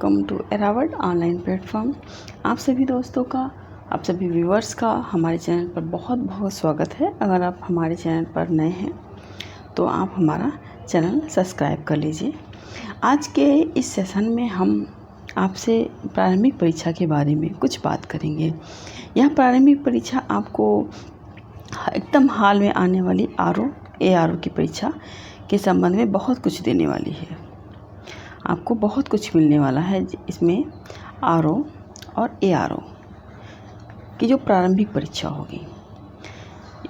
Welcome to Eraward online platform. आप सभी दोस्तों का, आप सभी व्यूअर्स का हमारे चैनल पर बहुत बहुत स्वागत है। अगर आप हमारे चैनल पर नए हैं तो आप हमारा चैनल सब्सक्राइब कर लीजिए। आज के इस सेशन में हम आपसे प्रारंभिक परीक्षा के बारे में कुछ बात करेंगे। यह प्रारंभिक परीक्षा आपको एकदम हाल में आने वाली ARO की परीक्षा के संबंध में बहुत कुछ देने वाली है। आपको बहुत कुछ मिलने वाला है इसमें। RO और ARO की जो प्रारंभिक परीक्षा होगी,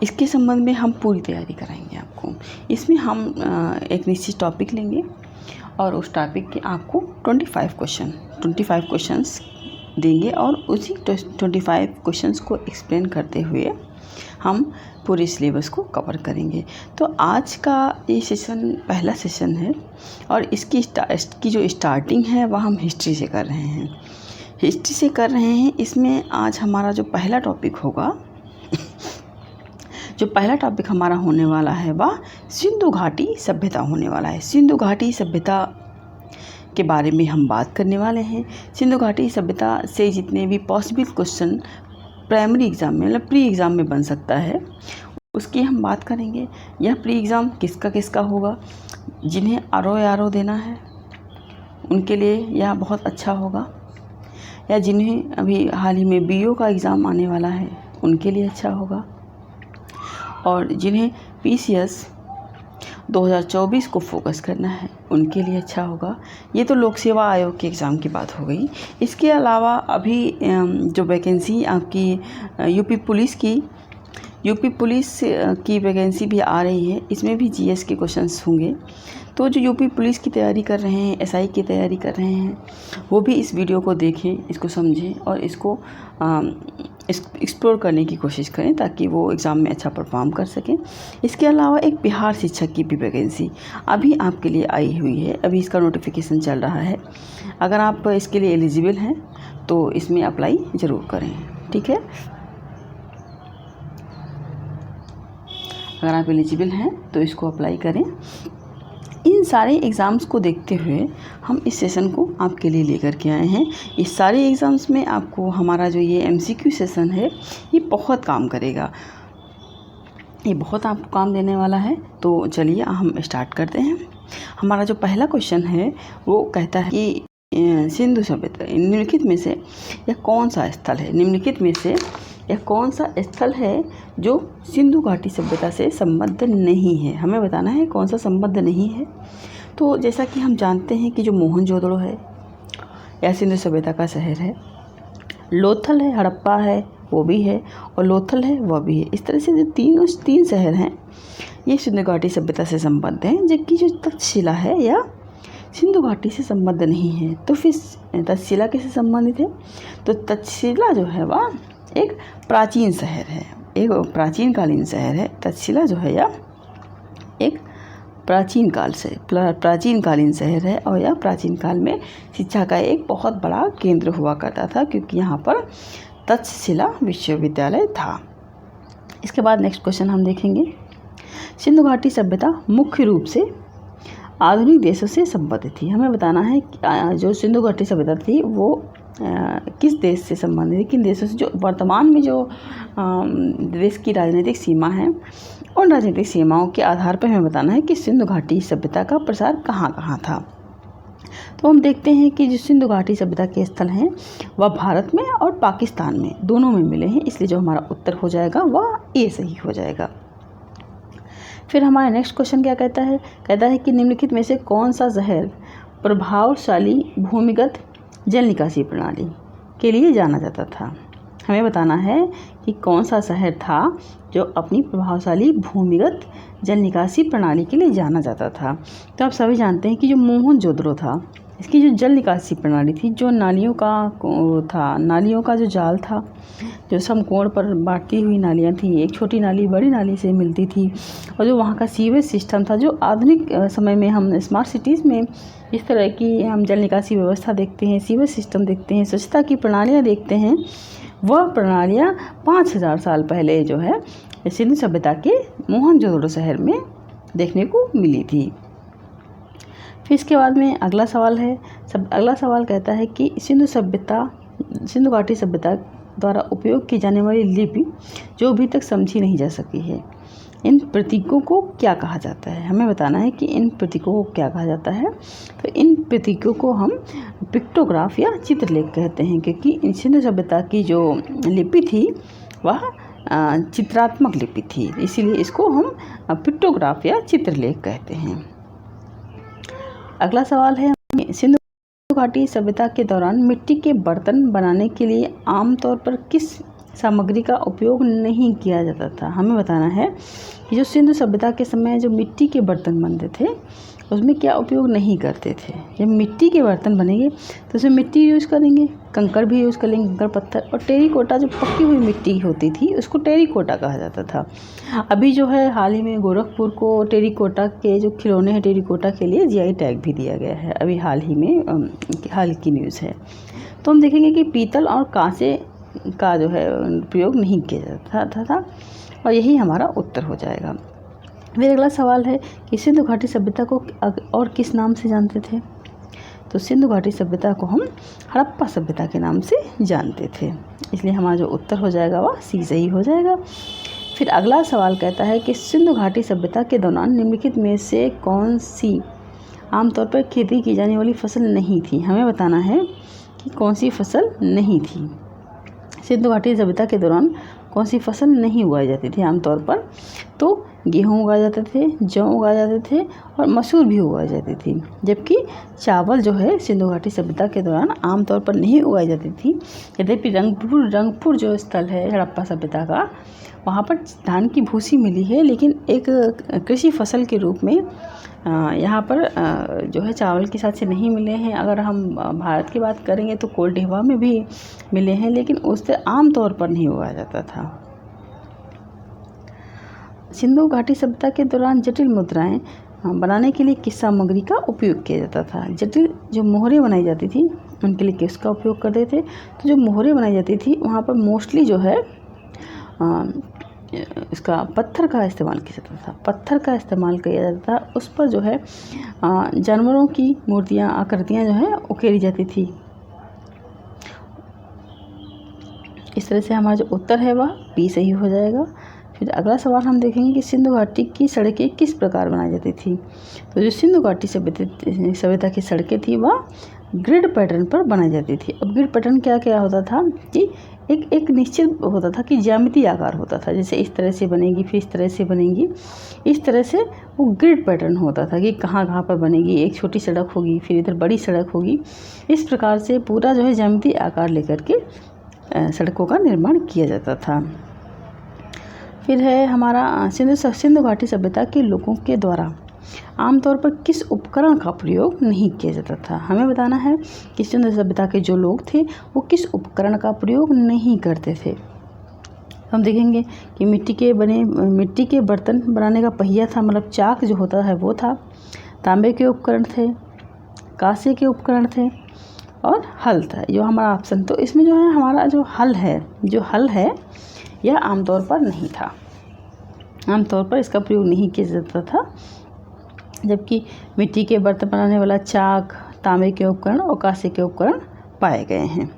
इसके संबंध में हम पूरी तैयारी कराएंगे आपको। इसमें हम एक निश्चित टॉपिक लेंगे और उस टॉपिक के आपको 25 क्वेश्चंस देंगे और उसी 25 क्वेश्चंस को एक्सप्लेन करते हुए हम पूरे सिलेबस को कवर करेंगे। तो आज का ये सेशन पहला सेशन है और इसकी जो स्टार्टिंग है वह हम हिस्ट्री से कर रहे हैं। इसमें आज हमारा जो पहला टॉपिक होगा, जो पहला टॉपिक हमारा होने वाला है वह सिंधु घाटी सभ्यता होने वाला है। सिंधु घाटी सभ्यता के बारे में हम बात करने वाले हैं। सिंधु घाटी सभ्यता से जितने भी पॉसिबल क्वेश्चन प्राइमरी एग्ज़ाम में मतलब प्री एग्ज़ाम में बन सकता है, उसकी हम बात करेंगे। यह प्री एग्ज़ाम किसका होगा? जिन्हें RO देना है उनके लिए यह बहुत अच्छा होगा, या जिन्हें अभी हाल ही में BO का एग्ज़ाम आने वाला है उनके लिए अच्छा होगा, और जिन्हें PCS 2024 को फोकस करना है उनके लिए अच्छा होगा। ये तो लोक सेवा आयोग के एग्ज़ाम की बात हो गई। इसके अलावा अभी जो वैकेंसी आपकी यूपी पुलिस की वैकेंसी भी आ रही है, इसमें भी GS के क्वेश्चंस होंगे। तो जो यूपी पुलिस की तैयारी कर रहे हैं, SI की तैयारी कर रहे हैं, वो भी इस वीडियो को देखें, इसको समझें और इसको एक्सप्लोर करने की कोशिश करें ताकि वो एग्ज़ाम में अच्छा परफॉर्म कर सकें। इसके अलावा एक बिहार शिक्षक की भी वैकेंसी अभी आपके लिए आई हुई है। अभी इसका नोटिफिकेशन चल रहा है। अगर आप इसके लिए एलिजिबल हैं तो इसमें अप्लाई ज़रूर करें, ठीक है। अगर आप एलिजिबल हैं तो इसको अप्लाई करें। इन सारे एग्ज़ाम्स को देखते हुए हम इस सेशन को आपके लिए लेकर के आए हैं। इस सारे एग्ज़ाम्स में आपको हमारा जो ये MCQ सेशन है ये बहुत काम करेगा, ये बहुत आपको काम देने वाला है। तो चलिए हम स्टार्ट करते हैं। हमारा जो पहला क्वेश्चन है वो कहता है कि सिंधु सभ्यता निम्नलिखित में से यह कौन सा स्थल है? निम्नलिखित में से यह कौन सा स्थल है जो सिंधु घाटी सभ्यता से संबद्ध नहीं है? हमें बताना है कौन सा संबद्ध नहीं है। तो जैसा कि हम जानते हैं कि जो मोहनजोदड़ो है यह सिंधु सभ्यता का शहर है। लोथल है, हड़प्पा है वो भी है, और लोथल है वह भी है। इस तरह से जो तीन शहर हैं ये सिंधु घाटी सभ्यता से संबद्ध हैं, जबकि जो तक्षशिला है या सिंधु घाटी से संबद्ध नहीं है। तो फिर तक्षशिला किससे संबंधित है? तो तक्षशिला जो है वह एक प्राचीन शहर है, एक प्राचीनकालीन शहर है। तक्षशिला जो है यह एक प्राचीनकालीन शहर है और यह प्राचीन काल में शिक्षा का एक बहुत बड़ा केंद्र हुआ करता था, क्योंकि यहाँ पर तक्षशिला विश्वविद्यालय था। इसके बाद नेक्स्ट क्वेश्चन हम देखेंगे। सिंधु घाटी सभ्यता मुख्य रूप से आधुनिक देशों से संबंधित थी। हमें बताना है कि जो सिंधु घाटी सभ्यता थी वो किस देश से संबंधित है, किन देशों से। जो वर्तमान में जो देश की राजनीतिक सीमा है, उन राजनीतिक सीमाओं के आधार पर हमें बताना है कि सिंधु घाटी सभ्यता का प्रसार कहाँ कहाँ था। तो हम देखते हैं कि जो सिंधु घाटी सभ्यता के स्थल हैं वह भारत में और पाकिस्तान में दोनों में मिले हैं, इसलिए जो हमारा उत्तर हो जाएगा वह ए सही हो जाएगा। फिर हमारा नेक्स्ट क्वेश्चन क्या कहता है? कहता है कि निम्नलिखित में से कौन सा शहर प्रभावशाली भूमिगत जल निकासी प्रणाली के लिए जाना जाता था? हमें बताना है कि कौन सा शहर था जो अपनी प्रभावशाली भूमिगत जल निकासी प्रणाली के लिए जाना जाता था। तो आप सभी जानते हैं कि जो मोहनजोदड़ो था, इसकी जो जल निकासी प्रणाली थी, जो नालियों का जो जाल था, जो समकोण पर बांटी हुई नालियाँ थी, एक छोटी नाली बड़ी नाली से मिलती थी, और जो वहाँ का सीवेज सिस्टम था, जो आधुनिक समय में हम स्मार्ट सिटीज़ में इस तरह की हम जल निकासी व्यवस्था देखते हैं, सीवेज सिस्टम देखते हैं, स्वच्छता की प्रणालियाँ देखते हैं, वह प्रणालियाँ 5000 साल पहले जो है सिंधु सभ्यता के मोहनजोदड़ो शहर में देखने को मिली थी। फिर इसके बाद में अगला सवाल है, अगला सवाल कहता है कि सिंधु घाटी सभ्यता द्वारा उपयोग की जाने वाली लिपि जो अभी तक समझी नहीं जा सकी है, इन प्रतीकों को क्या कहा जाता है। हमें बताना है कि इन प्रतीकों को क्या कहा जाता है। तो इन प्रतीकों को हम पिक्टोग्राफ या चित्रलेख कहते हैं, क्योंकि इन सिंधु सभ्यता की जो लिपि थी वह चित्रात्मक लिपि थी, इसीलिए इसको हम पिक्टोग्राफ या चित्रलेख कहते हैं। अगला सवाल है, सिंधु घाटी सभ्यता के दौरान मिट्टी के बर्तन बनाने के लिए आमतौर पर किस सामग्री का उपयोग नहीं किया जाता था। हमें बताना है कि जो सिंधु सभ्यता के समय जो मिट्टी के बर्तन बनते थे उसमें क्या उपयोग नहीं करते थे। जब मिट्टी के बर्तन बनेंगे तो उसमें मिट्टी यूज़ करेंगे, कंकड़ भी यूज़ करेंगे, कंकड़ पत्थर, और टेरिकोटा जो पकी हुई मिट्टी होती थी उसको टेरिकोटा कहा जाता था। अभी जो है हाल ही में गोरखपुर को टेरिकोटा के जो खिलौने हैं टेरिकोटा के लिए GI टैग भी दिया गया है, अभी हाल ही में हाल की न्यूज़ है। तो हम देखेंगे कि पीतल और कांसे का जो है प्रयोग नहीं किया जाता था, और यही हमारा उत्तर हो जाएगा। फिर अगला सवाल है कि सिंधु घाटी सभ्यता को और किस नाम से जानते थे। तो सिंधु घाटी सभ्यता को हम हड़प्पा सभ्यता के नाम से जानते थे, इसलिए हमारा जो उत्तर हो जाएगा वह C सही हो जाएगा। फिर अगला सवाल कहता है कि सिंधु घाटी सभ्यता के दौरान निम्नलिखित में से कौन सी आमतौर पर खेती की जाने वाली फसल नहीं थी। हमें बताना है कि कौन सी फसल नहीं थी। सिंधु घाटी सभ्यता के दौरान कौन सी फसल नहीं उगाई जाती थी आमतौर पर। तो गेहूँ उगाए जाते थे, जौ उगाए जाते थे और मसूर भी उगाई जाती थी, जबकि चावल जो है सिंधु घाटी सभ्यता के दौरान आमतौर पर नहीं उगाई जाती थी। यद्यपि रंगपुर जो स्थल है हड़प्पा सभ्यता का, वहाँ पर धान की भूसी मिली है, लेकिन एक कृषि फसल के रूप में यहाँ पर जो है चावल के साथ से नहीं मिले हैं। अगर हम भारत की बात करेंगे तो कोल्ड में भी मिले हैं, लेकिन उससे आम तौर पर नहीं उगाया जाता था। सिंधु घाटी सभ्यता के दौरान जटिल मुद्राएं बनाने के लिए किस सामग्री का उपयोग किया जाता था। जटिल जो मोहरें बनाई जाती थी उनके लिए किसका उपयोग करते थे। तो जो मोहरें बनाई जाती थी वहाँ पर मोस्टली जो है इसका पत्थर का इस्तेमाल किया जाता था। पत्थर का इस्तेमाल किया जाता था, उस पर जो है जानवरों की मूर्तियाँ आकृतियाँ जो है उकेरी जाती थी। इस तरह से हमारा जो उत्तर है वह B सही हो जाएगा। फिर अगला सवाल हम देखेंगे कि सिंधु घाटी की सड़कें किस प्रकार बनाई जाती थी। तो जो सिंधु घाटी सभ्यता की सड़कें थी वह ग्रिड पैटर्न पर बनाई जाती थी। अब ग्रिड पैटर्न क्या होता था कि एक निश्चित होता था कि ज्यामितीय आकार होता था, जैसे इस तरह से बनेगी फिर इस तरह से बनेगी, इस तरह से वो ग्रिड पैटर्न होता था कि कहाँ पर बनेगी। एक छोटी सड़क होगी फिर इधर बड़ी सड़क होगी, इस प्रकार से पूरा जो है ज्यामितीय आकार लेकर के सड़कों का निर्माण किया जाता था। फिर है हमारा सिंधु घाटी सभ्यता के लोगों के द्वारा आमतौर पर किस उपकरण का प्रयोग नहीं किया जाता था। हमें बताना है कि सिंधु सभ्यता के जो लोग थे वो किस उपकरण का प्रयोग नहीं करते थे। हम देखेंगे कि मिट्टी के बर्तन बनाने का पहिया था, मतलब चाक जो होता है वो था। तांबे के उपकरण थे, कांसे के उपकरण थे और हल था जो हमारा ऑप्शन। तो इसमें जो है हमारा जो हल है यह आमतौर पर नहीं था, आमतौर पर इसका प्रयोग नहीं किया जाता था, जबकि मिट्टी के बर्तन बनाने वाला चाक, तांबे के उपकरण और कांसे के उपकरण पाए गए हैं।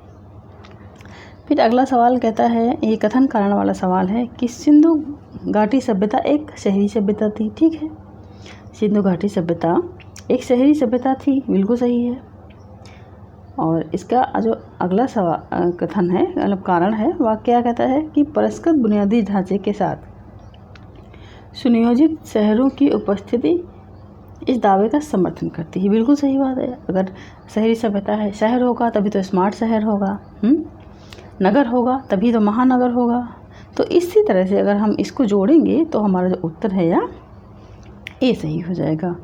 फिर अगला सवाल कहता है, ये कथन कारण वाला सवाल है कि सिंधु घाटी सभ्यता एक शहरी सभ्यता थी। ठीक है, सिंधु घाटी सभ्यता एक शहरी सभ्यता थी, बिल्कुल सही है। और इसका जो अगला सवाल कथन है, मतलब कारण है, वह क्या कहता है कि परिष्कृत बुनियादी ढांचे के साथ सुनियोजित शहरों की उपस्थिति इस दावे का समर्थन करती है। बिल्कुल सही बात है। अगर शहरी सभ्यता है, शहर होगा तभी तो स्मार्ट शहर होगा, नगर होगा तभी तो महानगर होगा। तो इसी तरह से अगर हम इसको जोड़ेंगे तो हमारा जो उत्तर है या A सही हो जाएगा।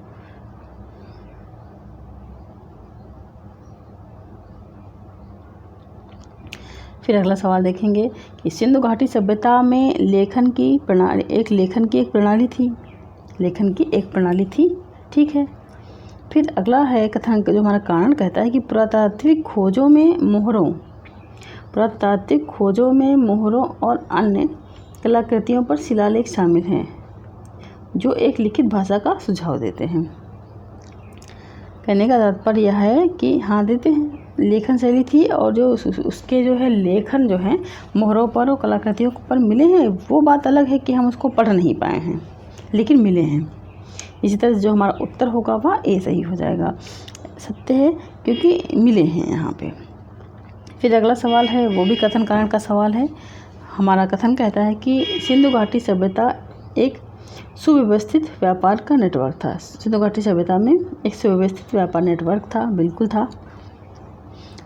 फिर अगला सवाल देखेंगे कि सिंधु घाटी सभ्यता में लेखन की एक प्रणाली थी। ठीक है। फिर अगला है कथन जो हमारा कारण कहता है कि पुरातात्विक खोजों में मोहरों और अन्य कलाकृतियों पर शिलालेख शामिल हैं जो एक लिखित भाषा का सुझाव देते हैं। कहने का तात्पर्य यह है कि हाँ देते हैं, लेखन शैली थी और जो उसके जो है लेखन जो है मोहरों पर और कलाकृतियों पर मिले हैं, वो बात अलग है कि हम उसको पढ़ नहीं पाए हैं, लेकिन मिले हैं। इसी तरह से जो हमारा उत्तर होगा वह ए सही हो जाएगा। सत्य है क्योंकि मिले हैं यहाँ पे। फिर अगला सवाल है, वो भी कथन कारण का सवाल है। हमारा कथन कहता है कि सिंधु घाटी सभ्यता एक सुव्यवस्थित व्यापार का नेटवर्क था। सिंधु घाटी सभ्यता में एक सुव्यवस्थित व्यापार नेटवर्क था, बिल्कुल था।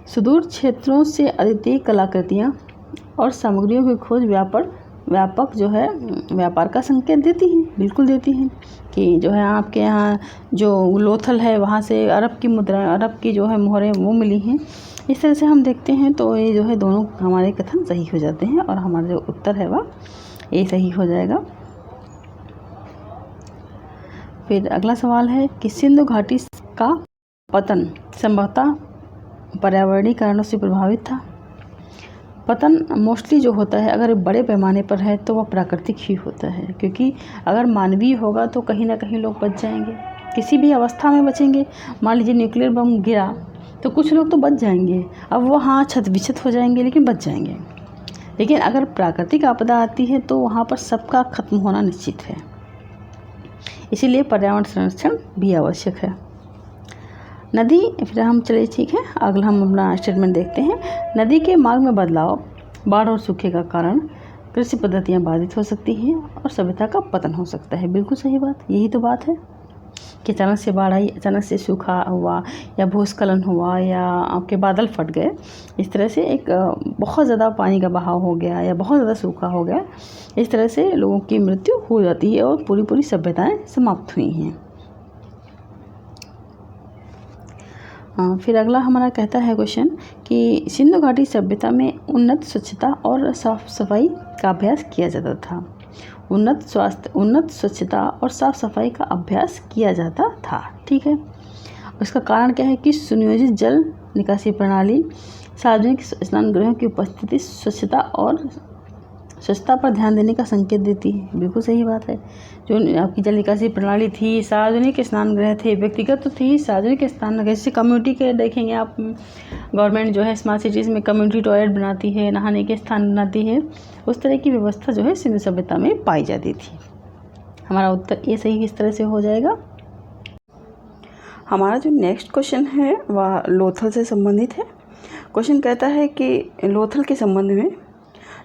सुदूर क्षेत्रों से अद्वितीय कलाकृतियाँ और सामग्रियों की खोज व्यापक जो है व्यापार का संकेत देती हैं, बिल्कुल देती हैं कि जो है आपके यहाँ जो लोथल है वहाँ से अरब की मुद्राएं, अरब की जो है मोहरें वो मिली हैं। इस तरह से हम देखते हैं तो ये जो है दोनों हमारे कथन सही हो जाते हैं और हमारा जो उत्तर है वह ये सही हो जाएगा। फिर अगला सवाल है कि सिंधु घाटी का पतन संभवतः पर्यावरणीय कारणों से प्रभावित था। पतन मोस्टली जो होता है अगर बड़े पैमाने पर है तो वह प्राकृतिक ही होता है, क्योंकि अगर मानवीय होगा तो कहीं ना कहीं लोग बच जाएंगे, किसी भी अवस्था में बचेंगे। मान लीजिए न्यूक्लियर बम गिरा तो कुछ लोग तो बच जाएंगे, अब वो हाँ छत विछत हो जाएंगे लेकिन बच जाएंगे। लेकिन अगर प्राकृतिक आपदा आती है तो वहाँ पर सबका खत्म होना निश्चित है, इसीलिए पर्यावरण संरक्षण भी आवश्यक है। नदी, फिर हम चलिए ठीक है, अगला हम अपना स्टेटमेंट देखते हैं। नदी के मार्ग में बदलाव, बाढ़ और सूखे का कारण कृषि पद्धतियाँ बाधित हो सकती हैं और सभ्यता का पतन हो सकता है। बिल्कुल सही बात, यही तो बात है कि अचानक से बाढ़ आई, अचानक से सूखा हुआ या भूस्खलन हुआ या आपके बादल फट गए, इस तरह से एक बहुत ज़्यादा पानी का बहाव हो गया या बहुत ज़्यादा सूखा हो गया, इस तरह से लोगों की मृत्यु हो जाती है और पूरी सभ्यताएं समाप्त हुई हैं। फिर अगला हमारा कहता है क्वेश्चन कि सिंधु घाटी सभ्यता में उन्नत स्वच्छता और साफ सफाई का अभ्यास किया जाता था। उन्नत स्वच्छता और साफ सफाई का अभ्यास किया जाता था, ठीक है। उसका कारण क्या है कि सुनियोजित जल निकासी प्रणाली, सार्वजनिक स्नान गृहों की उपस्थिति स्वच्छता पर ध्यान देने का संकेत देती है। बिल्कुल सही बात है। जो आपकी जल निकासी प्रणाली थी, सार्वजनिक स्नान गृह थे, व्यक्तिगत तो थी, सार्वजनिक स्नान गृह जैसे कम्युनिटी के देखेंगे आप, गवर्नमेंट जो है स्मार्ट सिटीज़ में कम्युनिटी टॉयलेट बनाती है, नहाने के स्थान बनाती है, उस तरह की व्यवस्था जो है सिंधु सभ्यता में पाई जाती थी। हमारा उत्तर ये सही इस तरह से हो जाएगा। हमारा जो नेक्स्ट क्वेश्चन है वह लोथल से संबंधित है। क्वेश्चन कहता है कि लोथल के संबंध में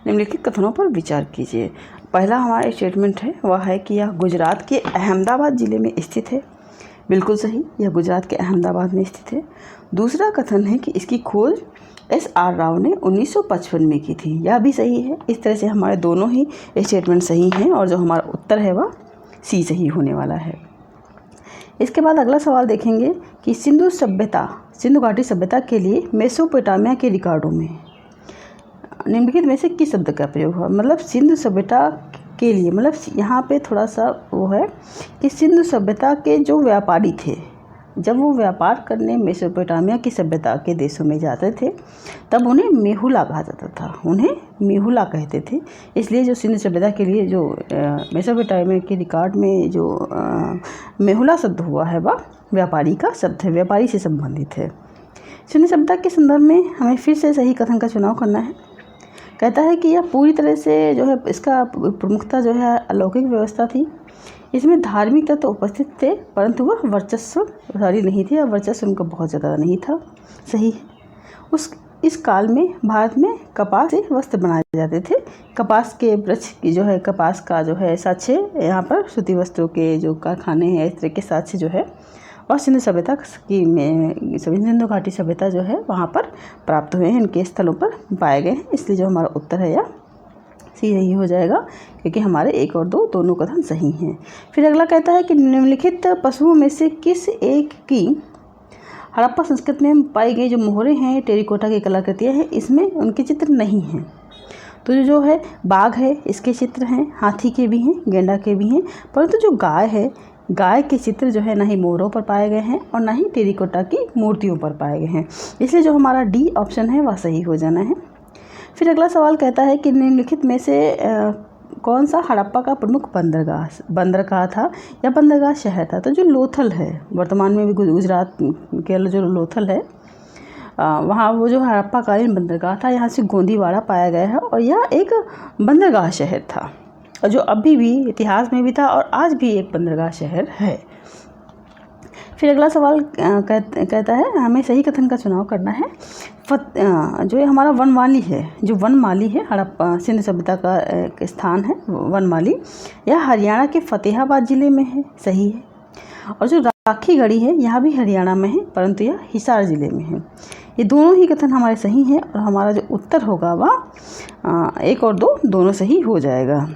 निम्नलिखित कथनों पर विचार कीजिए। पहला हमारा स्टेटमेंट है वह है कि यह गुजरात के अहमदाबाद ज़िले में स्थित है। बिल्कुल सही, यह गुजरात के अहमदाबाद में स्थित है। दूसरा कथन है कि इसकी खोज SR राव ने 1955 में की थी। यह भी सही है। इस तरह से हमारे दोनों ही स्टेटमेंट सही हैं और जो हमारा उत्तर है वह सी सही होने वाला है। इसके बाद अगला सवाल देखेंगे कि सिंधु घाटी सभ्यता के लिए मेसोपोटामिया के रिकॉर्डों में निम्नलिखित में से किस शब्द का प्रयोग हुआ। मतलब सिंधु सभ्यता के लिए, मतलब यहाँ पे थोड़ा सा वो है कि सिंधु सभ्यता के जो व्यापारी थे, जब वो व्यापार करने मेसोपोटामिया की सभ्यता के देशों में जाते थे तब उन्हें मेहुला कहा जाता था, उन्हें मेहुला कहते थे। इसलिए जो सिंधु सभ्यता के लिए जो मेसोपोटामिया के रिकॉर्ड में जो मेहुला शब्द हुआ है वह व्यापारी का शब्द है, व्यापारी से संबंधित है। सिंधु सभ्यता के संदर्भ में हमें फिर से सही कथन का चुनाव करना है। कहता है कि यह पूरी तरह से जो है इसका प्रमुखता जो है अलौकिक व्यवस्था थी। इसमें धार्मिक तत्व तो उपस्थित थे परंतु वह वर्चस्वशाली नहीं थे, या वर्चस्व उनका बहुत ज़्यादा नहीं था। सही है। इस काल में भारत में कपास से वस्त्र बनाए जाते थे। कपास के वृक्ष की जो है, कपास का जो है साक्ष्य यहाँ पर सूती वस्त्रों के जो कारखाने हैं, इस तरह के साक्ष्य जो है और सिंधु सभ्यता की सिंधु घाटी सभ्यता जो है वहाँ पर प्राप्त हुए हैं, इनके स्थलों पर पाए गए हैं। इसलिए जो हमारा उत्तर है यह सही हो जाएगा, क्योंकि हमारे 1 और 2 दोनों कथन सही हैं। फिर अगला कहता है कि निम्नलिखित पशुओं में से किस एक की हड़प्पा संस्कृति में पाई गई जो मोहरें हैं, टेरिकोटा की कलाकृतियाँ हैं, इसमें उनके चित्र नहीं हैं। तो जो है बाघ है, इसके चित्र हैं, हाथी के भी हैं, गेंडा के भी हैं, परंतु जो गाय है, गाय के चित्र जो है ना ही मोहरों पर पाए गए हैं और ना ही टेरिकोटा की मूर्तियों पर पाए गए हैं। इसलिए जो हमारा डी ऑप्शन है वह सही हो जाना है। फिर अगला सवाल कहता है कि निम्नलिखित में से कौन सा हड़प्पा का प्रमुख बंदरगाह था या बंदरगाह शहर था? तो जो लोथल है, वर्तमान में भी गुजरात के जो लोथल है, वहाँ वो जो हड़प्पाकालीन बंदरगाह था, यहाँ से गोंदीवाड़ा पाया गया है और यह एक बंदरगाह शहर था और जो अभी भी इतिहास में भी था और आज भी एक बंदरगाह शहर है। फिर अगला सवाल कहता है हमें सही कथन का चुनाव करना है। जो ये हमारा वनमाली है, जो वनमाली है हड़प्पा सिंधु सभ्यता का एक स्थान है वनमाली, यह हरियाणा के फतेहाबाद ज़िले में है, सही है। और जो राखी गढ़ी है यह भी हरियाणा में है परंतु यह हिसार ज़िले में है। ये दोनों ही कथन हमारे सही हैं और हमारा जो उत्तर होगा वह 1 और 2 दोनों सही हो जाएगा।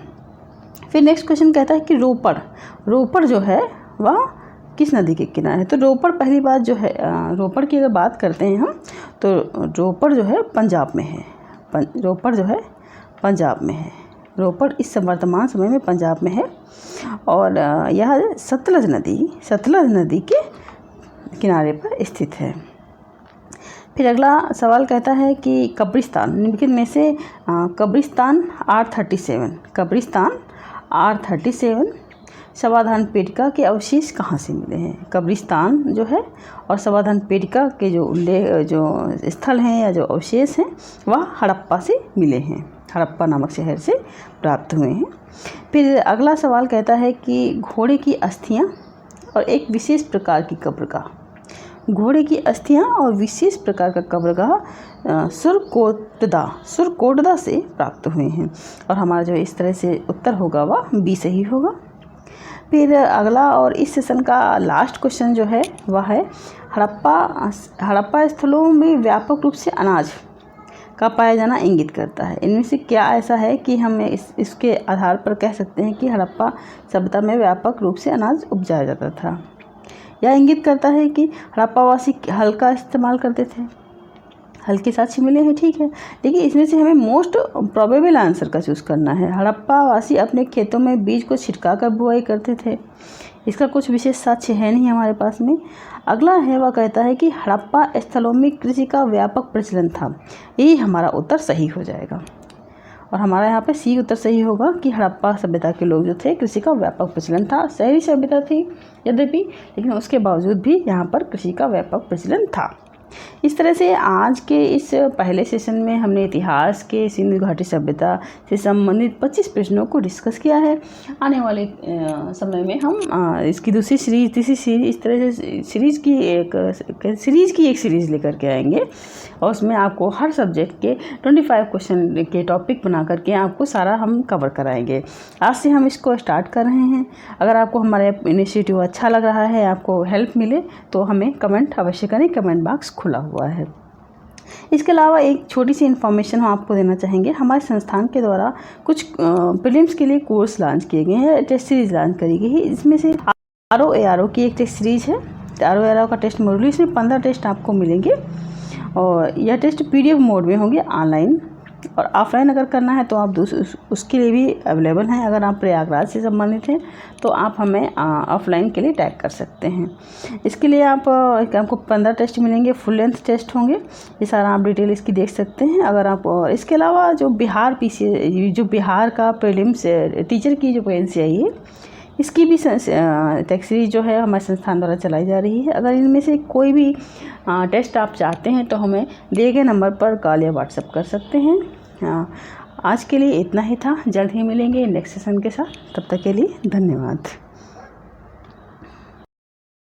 फिर नेक्स्ट क्वेश्चन कहता है कि रोपड़ जो है वह किस नदी के किनारे है? तो रोपड़ पहली बात जो है, रोपड़ की अगर बात करते हैं हम तो रोपड़ जो है पंजाब में है। रोपड़ जो है पंजाब में है। रोपड़ इस वर्तमान समय में पंजाब में है और यह सतलज नदी के किनारे पर स्थित है। फिर अगला सवाल कहता है कि कब्रिस्तान निम्नलिखित में से कब्रिस्तान R37 समाधान पेटिका के अवशेष कहाँ से मिले हैं? कब्रिस्तान जो है और समाधान पेटिका के जो स्थल हैं या जो अवशेष हैं वह हड़प्पा से मिले हैं, हड़प्पा नामक शहर से प्राप्त हुए हैं। फिर अगला सवाल कहता है कि घोड़े की अस्थियाँ और एक विशेष प्रकार की कब्रगाह, घोड़े की अस्थियाँ और विशेष प्रकार का कब्रगाह सुरकोटदा से प्राप्त हुए हैं और हमारा जो इस तरह से उत्तर होगा वह बी सही होगा। फिर अगला और इस सेशन का लास्ट क्वेश्चन जो है वह है हड़प्पा स्थलों में व्यापक रूप से अनाज का पाया जाना इंगित करता है। इनमें से क्या ऐसा है कि हम इसके आधार पर कह सकते हैं कि हड़प्पा सभ्यता में व्यापक रूप से अनाज उपजाया जाता था? यह इंगित करता है कि हड़प्पावासी हल का इस्तेमाल करते थे। हल के साथ मिले हैं, ठीक है, लेकिन इसमें से हमें मोस्ट प्रोबेबल आंसर का चूज़ करना है। हड़प्पावासी अपने खेतों में बीज को छिड़का कर बुआई करते थे। इसका कुछ विशेष साक्ष्य है नहीं हमारे पास में। अगला है वह कहता है कि हड़प्पा स्थलों में कृषि का व्यापक प्रचलन था। यही हमारा उत्तर सही हो जाएगा और हमारा यहाँ पे सी उत्तर सही होगा कि हड़प्पा सभ्यता के लोग जो थे कृषि का व्यापक प्रचलन था। शहरी सभ्यता थी यद्यपि, लेकिन उसके बावजूद भी यहाँ पर कृषि का व्यापक प्रचलन था। इस तरह से आज के इस पहले सेशन में हमने इतिहास के सिंधु घाटी सभ्यता से संबंधित 25 प्रश्नों को डिस्कस किया है। आने वाले समय में हम इसकी तीसरी सीरीज इस तरह से सीरीज़ की एक सीरीज़ लेकर के आएंगे और उसमें आपको हर सब्जेक्ट के 25 क्वेश्चन के टॉपिक बना करके आपको सारा हम कवर कराएंगे। आज से हम इसको स्टार्ट कर रहे हैं। अगर आपको हमारा इनिशिएटिव अच्छा लग रहा है, आपको हेल्प मिले तो हमें कमेंट अवश्य करें, कमेंट बॉक्स खुला हुआ है। इसके अलावा एक छोटी सी इन्फॉर्मेशन हम आपको देना चाहेंगे। हमारे संस्थान के द्वारा कुछ प्रीलिम्स के लिए कोर्स लॉन्च किए गए हैं, टेस्ट सीरीज लॉन्च करी गई है। इसमें से ROARO की एक टेस्ट सीरीज है। ROARO का टेस्ट मॉड्यूल, इसमें 15 टेस्ट आपको मिलेंगे और यह टेस्ट PDF मोड में होंगे ऑनलाइन, और ऑफलाइन अगर करना है तो आप उसके लिए भी अवेलेबल हैं। अगर आप प्रयागराज से संबंधित हैं तो आप हमें ऑफलाइन के लिए टैग कर सकते हैं। इसके लिए आपको 15 टेस्ट मिलेंगे, फुल लेंथ टेस्ट होंगे। ये सारा आप डिटेल इसकी देख सकते हैं। अगर आप इसके अलावा जो बिहार का प्रीलिम्स टेस्ट की जो वैकेंसी आई है, इसकी भी टेस्ट सीरीज जो है हमारे संस्थान द्वारा चलाई जा रही है। अगर इनमें से कोई भी टेस्ट आप चाहते हैं तो हमें दिए गए नंबर पर कॉल या व्हाट्सएप कर सकते हैं। आज के लिए इतना ही था। जल्द ही मिलेंगे नेक्स्ट सेशन के साथ। तब तक के लिए धन्यवाद।